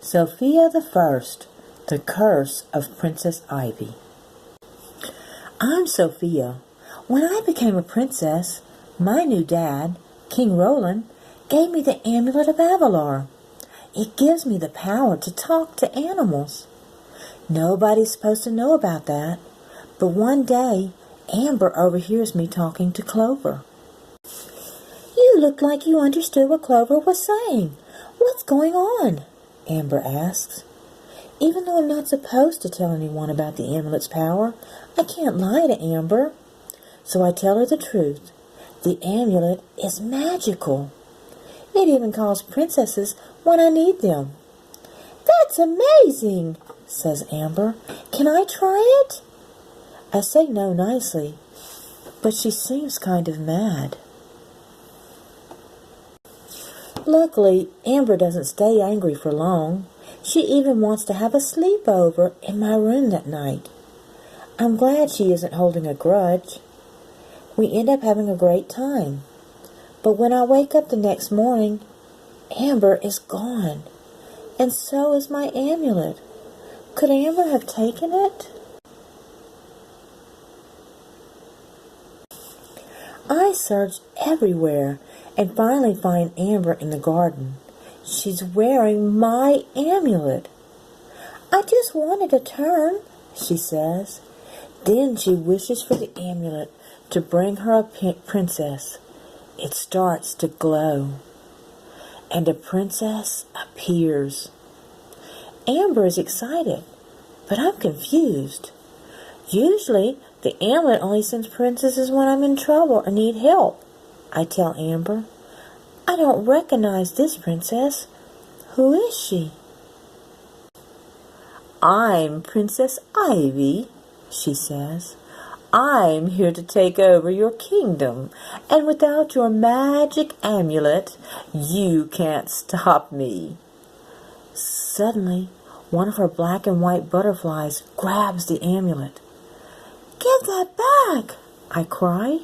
Sophia the First, The Curse of Princess Ivy. I'm Sophia. When I became a princess, my new dad, King Roland, gave me the amulet of Avalar. It gives me the power to talk to animals. Nobody's supposed to know about that, but one day, Amber overhears me talking to Clover. "You look like you understood what Clover was saying. What's going on?" Amber asks. Even though I'm not supposed to tell anyone about the amulet's power, I can't lie to Amber. So I tell her the truth. The amulet is magical. It even calls princesses when I need them. "That's amazing," says Amber. "Can I try it?" I say no nicely, but she seems kind of mad. Luckily, Amber doesn't stay angry for long. She even wants to have a sleepover in my room that night. I'm glad she isn't holding a grudge. We end up having a great time. But when I wake up the next morning, Amber is gone. And so is my amulet. Could Amber have taken it? I search everywhere and finally find Amber in the garden. She's wearing my amulet. "I just wanted a turn," she says. Then she wishes for the amulet to bring her a princess. It starts to glow, and a princess appears. Amber is excited, but I'm confused. Usually, the amulet only sends princesses when I'm in trouble or need help. I tell Amber, "I don't recognize this princess. Who is she?" "I'm Princess Ivy," she says. "I'm here to take over your kingdom, and without your magic amulet, you can't stop me." Suddenly, one of her black and white butterflies grabs the amulet. "Give that back!" I cry.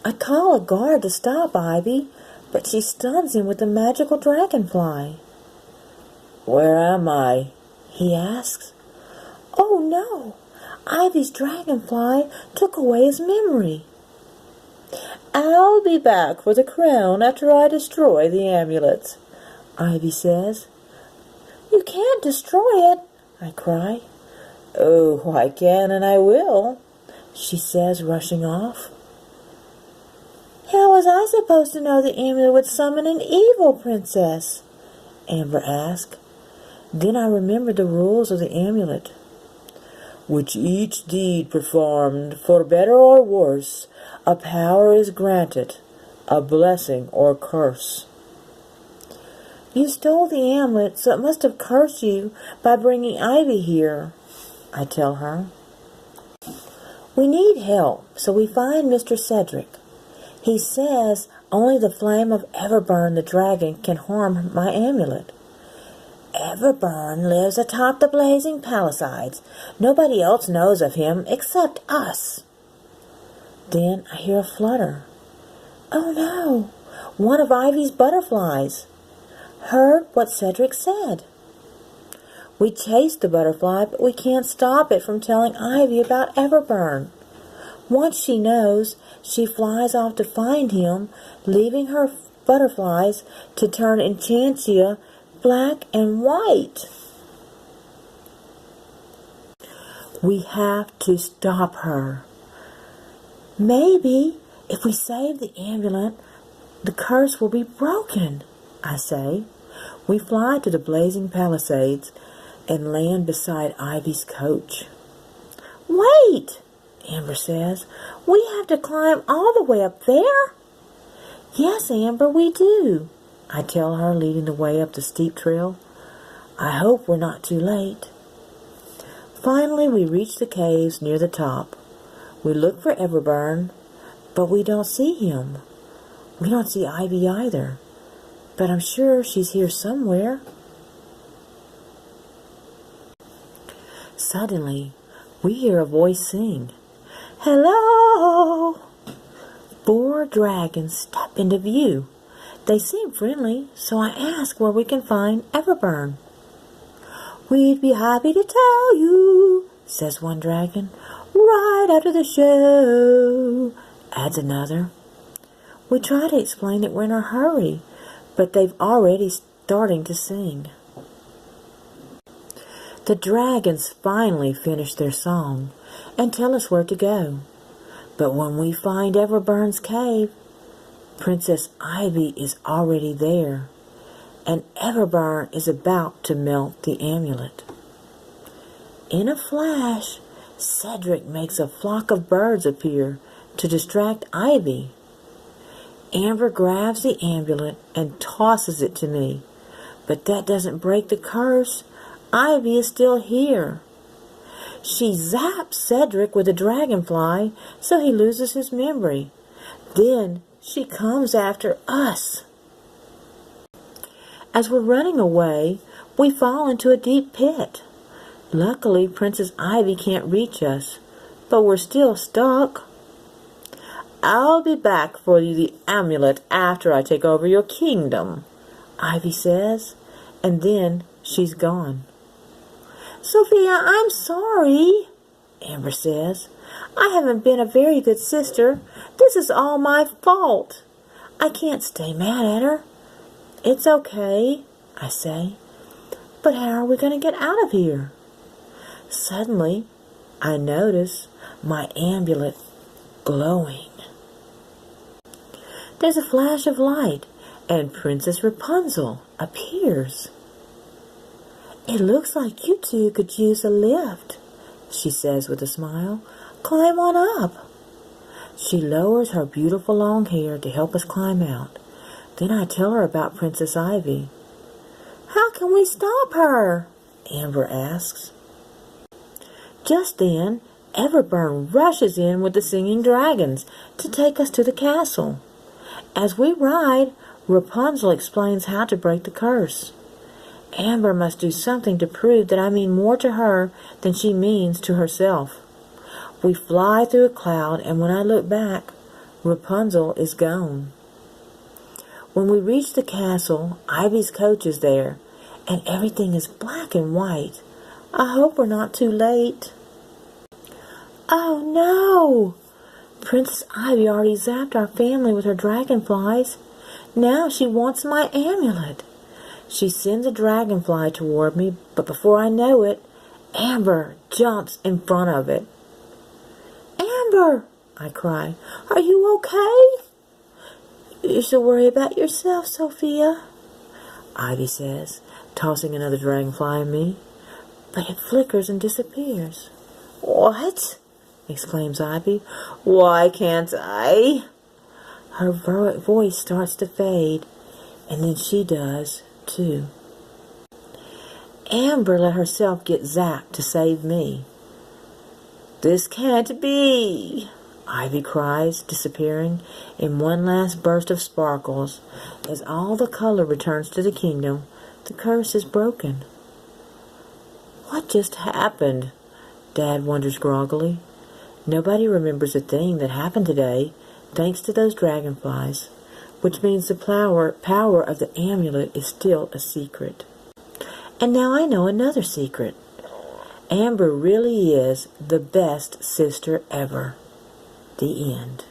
I call a guard to stop Ivy, but she stuns him with the magical dragonfly. "Where am I?" he asks. "Oh no! Ivy's dragonfly took away his memory." "I'll be back for the crown after I destroy the amulets," Ivy says. "You can't destroy it," I cry. "Oh, I can and I will," she says, rushing off. "How was I supposed to know the amulet would summon an evil princess?" Amber asked. Then I remembered the rules of the amulet. "Which each deed performed, for better or worse, a power is granted, a blessing or curse." "You stole the amulet, so it must have cursed you by bringing Ivy here," I tell her. We need help, so we find Mr. Cedric. He says only the flame of Everburn the dragon can harm my amulet. "Everburn lives atop the blazing palisades. Nobody else knows of him except us." Then I hear a flutter. Oh no! One of Ivy's butterflies heard what Cedric said. We chase the butterfly, but we can't stop it from telling Ivy about Everburn. Once she knows, she flies off to find him, leaving her butterflies to turn Enchantia black and white. We have to stop her. "Maybe if we save the amulet, the curse will be broken," I say. We fly to the blazing palisades and land beside Ivy's coach. "Wait!" Amber says. "We have to climb all the way up there?" "Yes, Amber, we do," I tell her, leading the way up the steep trail. I hope we're not too late. Finally, we reach the caves near the top. We look for Everburn, but we don't see him. We don't see Ivy either, but I'm sure she's here somewhere. Suddenly, we hear a voice sing, "Hello!" 4 dragons step into view. They seem friendly, so I ask where we can find Everburn. We'd be happy to tell you, says one dragon, right after the show, adds another. We try to explain that we're in a hurry, but they've already starting to sing. The dragons finally finish their song and tell us where to go. But when we find Everburn's cave, Princess Ivy is already there, and Everburn is about to melt the amulet. In a flash, Cedric makes a flock of birds appear to distract Ivy. Amber grabs the amulet and tosses it to me, but that doesn't break the curse. Ivy is still here. She zaps Cedric with a dragonfly so he loses his memory. Then she comes after us. As we're running away, we fall into a deep pit. Luckily, Princess Ivy can't reach us, but we're still stuck. I'll be back for you the amulet after I take over your kingdom, Ivy says, and then she's gone. Sophia, I'm sorry, Amber says. I haven't been a very good sister. This is all my fault. I can't stay mad at her. It's okay, I say. But how are we going to get out of here? Suddenly, I notice my amulet glowing. There's a flash of light, and Princess Rapunzel appears. It looks like you two could use a lift, she says with a smile. Climb on up. She lowers her beautiful long hair to help us climb out. Then I tell her about Princess Ivy. How can we stop her? Amber asks. Just then, Everburn rushes in with the singing dragons to take us to the castle. As we ride, Rapunzel explains how to break the curse. Amber must do something to prove that I mean more to her than she means to herself. We fly through a cloud, and when I look back, Rapunzel is gone. When we reach the castle, Ivy's coach is there, and everything is black and white. I hope we're not too late. Oh no! Princess Ivy already zapped our family with her dragonflies. Now she wants my amulet. She sends a dragonfly toward me, but before I know it, Amber jumps in front of it. Amber, I cry, are you okay? You should worry about yourself, Sophia, Ivy says, tossing another dragonfly at me. But it flickers and disappears. What? Exclaims Ivy. Why can't I? Her voice starts to fade, and then she does, too. Amber let herself get zapped to save me. This can't be, Ivy cries, disappearing in one last burst of sparkles. As all the color returns to the kingdom, the curse is broken. What just happened? Dad wonders groggily. Nobody remembers a thing that happened today, thanks to those dragonflies, which means the power of the amulet is still a secret. And now I know another secret. Amber really is the best sister ever. The end.